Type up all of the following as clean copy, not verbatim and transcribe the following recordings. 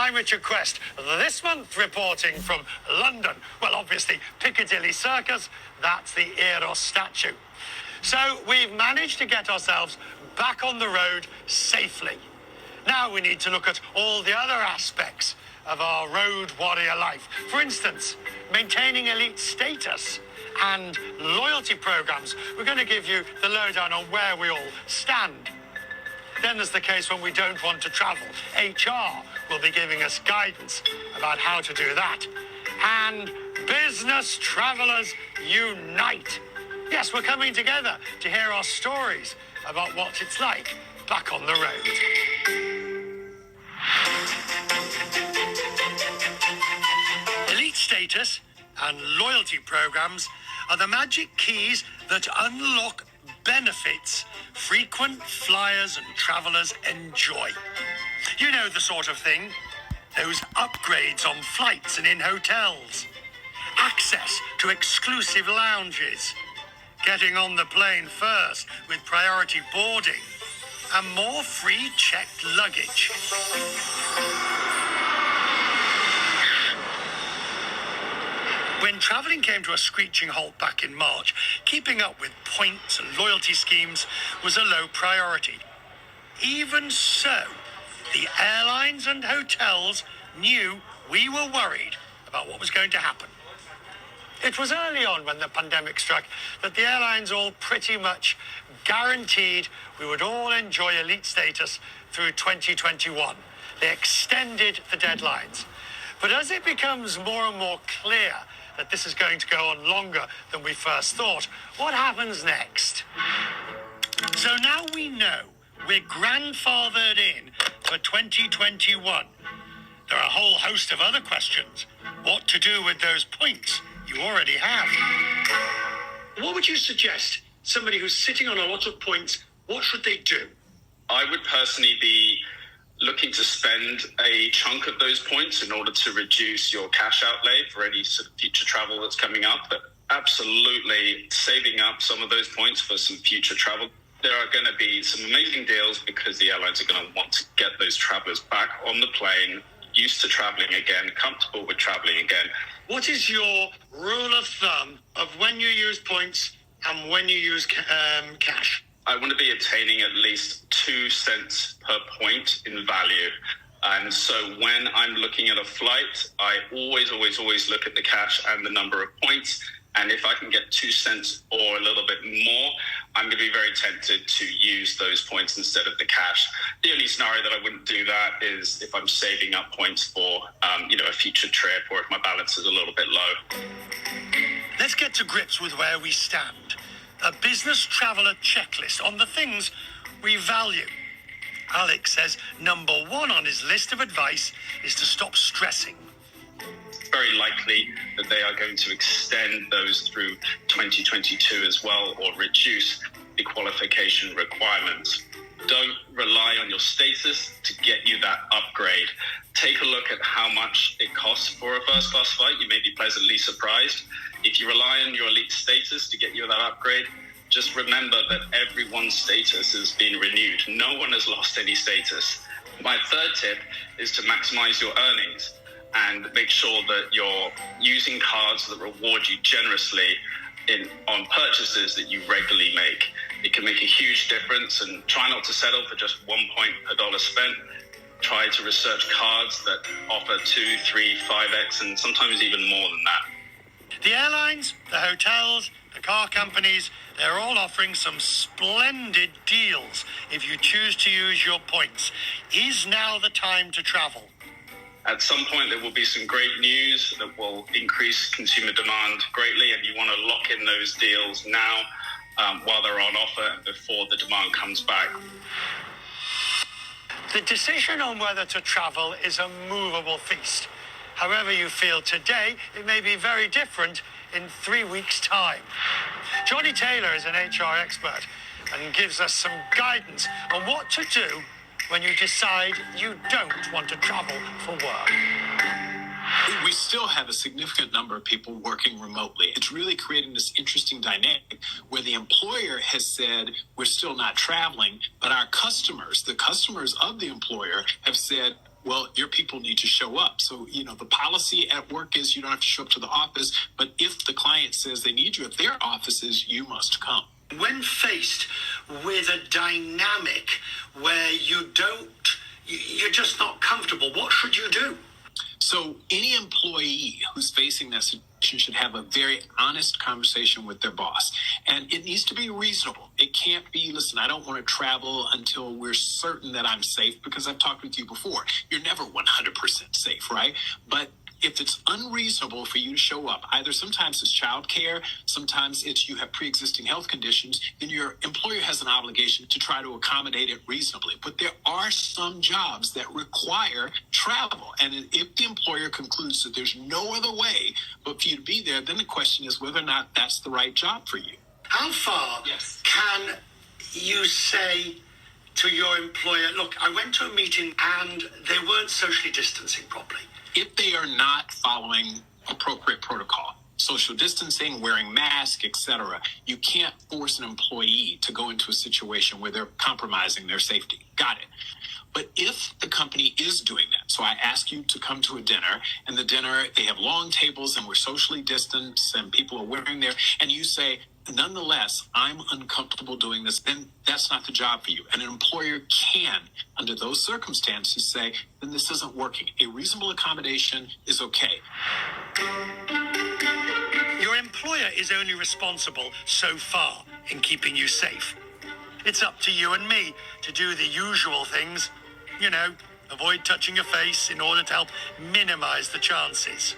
I'm Richard Quest, this month reporting from London. Well, obviously, Piccadilly Circus, that's the Eros statue. So we've managed to get ourselves back on the road safely. Now we need to look at all the other aspects of our road warrior life. For instance, maintaining elite status and loyalty programs. We're going to give you the lowdown on where we all stand. Then there's the case when we don't want to travel. HR will be giving us guidance about how to do that. And business travellers unite. Yes, we're coming together to hear our stories about what it's like back on the road. Elite status and loyalty programs are the magic keys that unlock benefits frequent flyers and travellers enjoy. You know the sort of thing. Those upgrades on flights and in hotels. Access to exclusive lounges. Getting on the plane first with priority boarding. And more free checked luggage. When travelling came to a screeching halt back in March, keeping up with points and loyalty schemes was a low priority. Even so, the airlines and hotels knew we were worried about what was going to happen. It was early on when the pandemic struck that the airlines all pretty much guaranteed we would all enjoy elite status through 2021. They extended the deadlines. But as it becomes more and more clear that this is going to go on longer than we first thought, what happens next? So now we know we're grandfathered in for 2021. There are a whole host of other questions. What to do with those points you already have? What would you suggest? Somebody who's sitting on a lot of points, what should they do? I would personally be looking to spend a chunk of those points in order to reduce your cash outlay for any sort of future travel that's coming up. But absolutely saving up some of those points for some future travel. There are going to be some amazing deals because the airlines are going to want to get those travelers back on the plane, used to traveling again, comfortable with traveling again. What is your rule of thumb of when you use points and when you use cash? I want to be attaining at least 2 cents per point in value. And so when I'm looking at a flight, I always look at the cash and the number of points. And if I can get 2 cents or a little bit more, I'm going to be very tempted to use those points instead of the cash. The only scenario that I wouldn't do that is if I'm saving up points for, a future trip or if my balance is a little bit low. Let's get to grips with where we stand. A business traveller checklist on the things we value. Alex says number 1 on his list of advice is to stop stressing. Very likely that they are going to extend those through 2022 as well, or reduce the qualification requirements. Don't rely on your status to get you that upgrade. Take a look at how much it costs for a first class flight. You may be pleasantly surprised. If you rely on your elite status to get you that upgrade, just remember that everyone's status has been renewed. No one has lost any status. My third tip is to maximize your earnings and make sure that you're using cards that reward you generously on purchases that you regularly make. It can make a huge difference, and try not to settle for just 1 point per dollar spent. Try to research cards that offer 2, 3, 5x, and sometimes even more than that. The airlines, the hotels, the car companies, they're all offering some splendid deals if you choose to use your points. Is now the time to travel? At some point, there will be some great news that will increase consumer demand greatly, and you want to lock in those deals now while they're on offer before the demand comes back. The decision on whether to travel is a movable feast. However you feel today, it may be very different in 3 weeks' time. Johnny Taylor is an HR expert and gives us some guidance on what to do when you decide you don't want to travel for work. We still have a significant number of people working remotely. It's really creating this interesting dynamic where the employer has said, we're still not traveling, but our customers, the customers of the employer, have said, Well, your people need to show up. So, the policy at work is you don't have to show up to the office, but if the client says they need you at their offices, you must come. When faced with a dynamic where you're just not comfortable, what should you do? So any employee who's facing that situation should have a very honest conversation with their boss. And it needs to be reasonable. It can't be, listen, I don't want to travel until we're certain that I'm safe, because I've talked with you before. You're never 100% safe, right? But if it's unreasonable for you to show up, either sometimes it's childcare, sometimes it's you have pre-existing health conditions, then your employer has an obligation to try to accommodate it reasonably. But there are some jobs that require travel. And if the employer concludes that there's no other way but for you to be there, then the question is whether or not that's the right job for you. How far can you say to your employer, look, I went to a meeting and they weren't socially distancing properly? If they are not following appropriate protocol, social distancing, wearing masks, etc., you can't force an employee to go into a situation where they're compromising their safety. Got it. But if the company is doing that, so I ask you to come to a dinner, and the dinner, they have long tables and we're socially distanced and people are wearing their, and you say, nonetheless, I'm uncomfortable doing this, then that's not the job for you. And an employer can, under those circumstances, say, then this isn't working. A reasonable accommodation is okay. Your employer is only responsible so far in keeping you safe. It's up to you and me to do the usual things, avoid touching your face in order to help minimize the chances.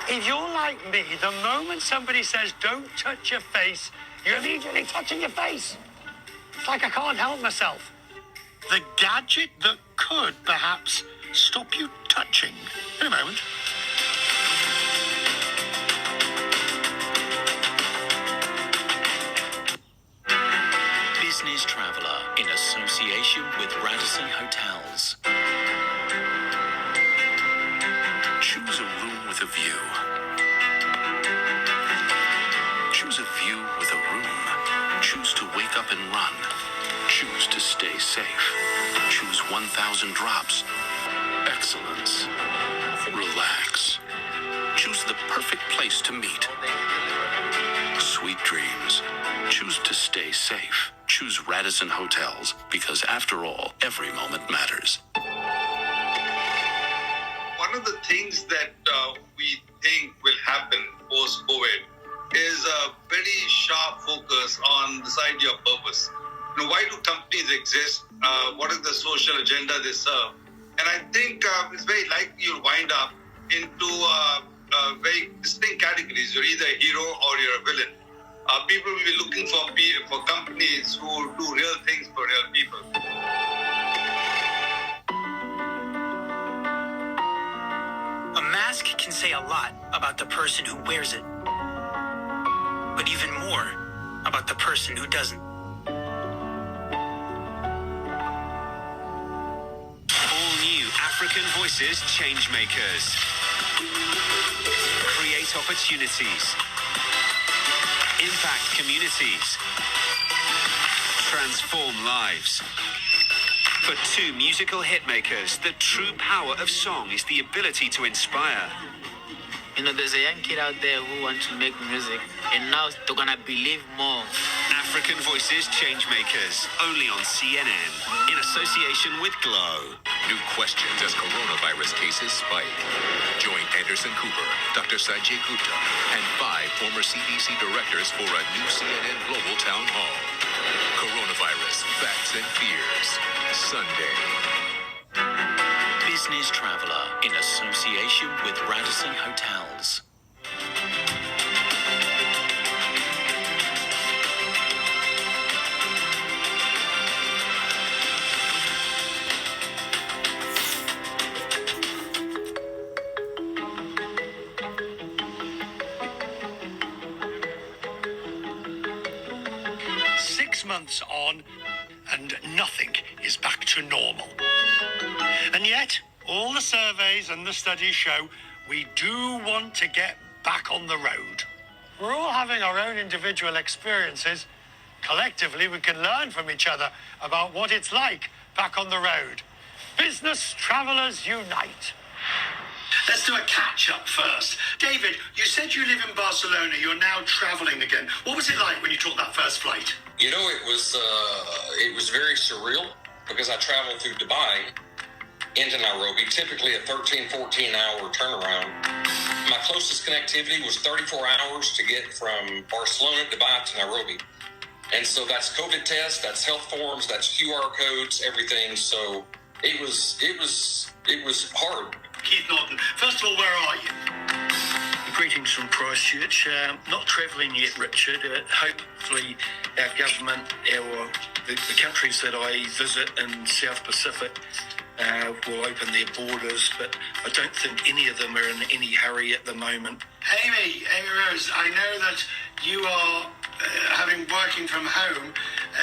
If you're like me, the moment somebody says, don't touch your face, you're immediately touching your face. It's like I can't help myself. The gadget that could perhaps stop you touching. In a moment. Business Traveller in association with Radisson Hotels. Choose a room with a view. Choose a view with a room. Choose to wake up and run. Choose to stay safe. Choose 1,000 drops. Excellence. Relax. Choose the perfect place to meet. Sweet dreams. Choose to stay safe. Choose Radisson Hotels, because after all, every moment matters. One of the things that we think will happen post-COVID is a very sharp focus on this idea of purpose. Why do companies exist? What is the social agenda they serve? And I think it's very likely you'll wind up into very distinct categories. You're either a hero or you're a villain. People will be looking for companies who do real things for real people. A mask can say a lot about the person who wears it, but even more about the person who doesn't. All new African Voices Changemakers. Create opportunities. Impact communities. Transform lives. For two musical hitmakers, the true power of song is the ability to inspire. There's a young kid out there who wants to make music, and now they're gonna believe more. African Voices Changemakers, only on CNN, in association with Glow. New questions as coronavirus cases spike. Join Anderson Cooper, Dr. Sanjay Gupta, and 5 former CDC directors for a new CNN Global Town Hall. Coronavirus, Facts and Fears. Sunday. Business Traveller in association with Radisson Hotels. Months on, and nothing is back to normal. And yet, all the surveys and the studies show we do want to get back on the road. We're all having our own individual experiences. Collectively, we can learn from each other about what it's like back on the road. Business Travellers Unite. Let's do a catch-up first. David, you said you live in Barcelona. You're now travelling again. What was it like when you took that first flight? You know, it was very surreal because I traveled through Dubai into Nairobi, typically a 13, 14-hour turnaround. My closest connectivity was 34 hours to get from Barcelona, Dubai to Nairobi. And so that's COVID tests, that's health forms, that's QR codes, everything. So it was hard. Keith Norton, first of all, where are you? Greetings from Christchurch. Not travelling yet, Richard. Hopefully our government or the countries that I visit in South Pacific will open their borders, but I don't think any of them are in any hurry at the moment. Amy Rose, I know that you are working from home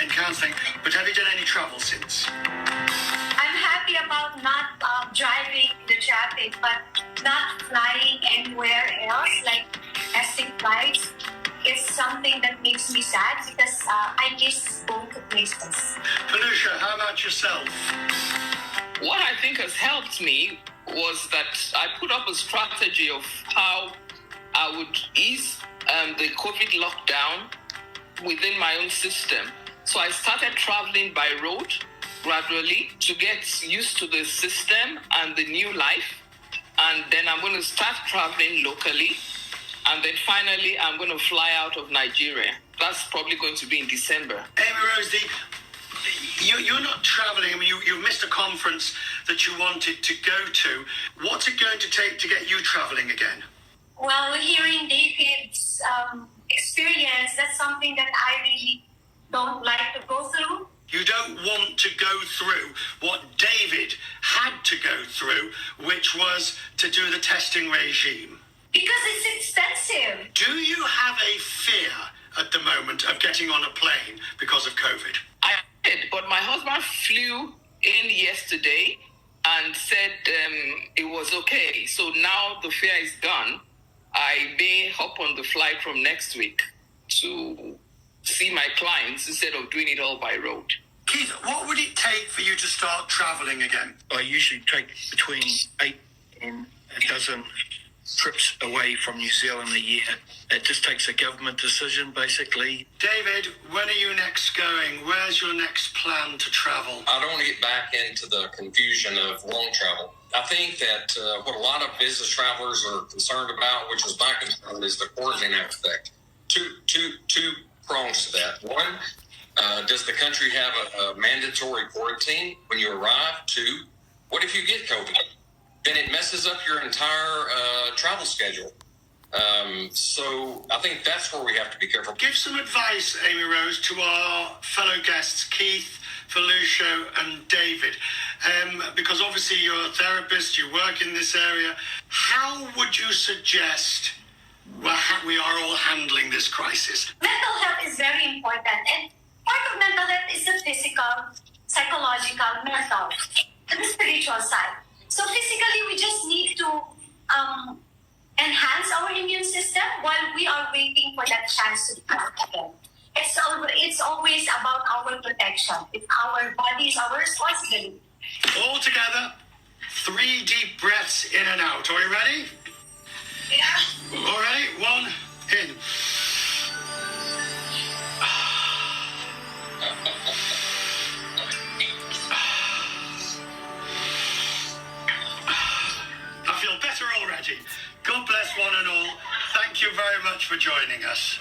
in counselling, but have you done any travel since? I'm happy about not driving the traffic, but not flying anywhere else, like testing flights. It's something that makes me sad because I miss going to places. Folusho, how about yourself? What I think has helped me was that I put up a strategy of how I would ease the COVID lockdown within my own system. So I started traveling by road gradually to get used to the system and the new life. And then I'm going to start traveling locally. And then finally, I'm going to fly out of Nigeria. That's probably going to be in December. Amy Rose, you're not traveling. I mean, you missed a conference that you wanted to go to. What's it going to take to get you traveling again? Well, hearing David's experience, that's something that I really don't like to go through. You don't want to go through what David had to go through, which was to do the testing regime. Because it's expensive. Do you have a fear at the moment of getting on a plane because of COVID? I did, but my husband flew in yesterday and said it was okay. So now the fear is gone. I may hop on the flight from next week to see my clients instead of doing it all by road. Keith, what would it take for you to start travelling again? I usually take between 8 and a dozen trips away from New Zealand a year. It just takes a government decision, basically. David, when are you next going? Where's your next plan to travel? I don't want to get back into the confusion of long travel. I think that what a lot of business travelers are concerned about, which is my concern, is the quarantine aspect. Two prongs to that. One, does the country have a mandatory quarantine when you arrive? Two, what if you get COVID? Then it messes up your entire travel schedule. So I think that's where we have to be careful. Give some advice, Amy Rose, to our fellow guests, Keith, Folusho and David. Because obviously you're a therapist, you work in this area. How would you suggest we are all handling this crisis? Mental health is very important. And part of mental health is the physical, psychological, mental, and the spiritual side. So physically, we just need to enhance our immune system while we are waiting for that chance to come again. It's always about our protection. It's our body is our responsibility. All together, 3 deep breaths in and out. Are you ready? Yeah. All right, 1 in. I feel better already. God bless one and all. Thank you very much for joining us.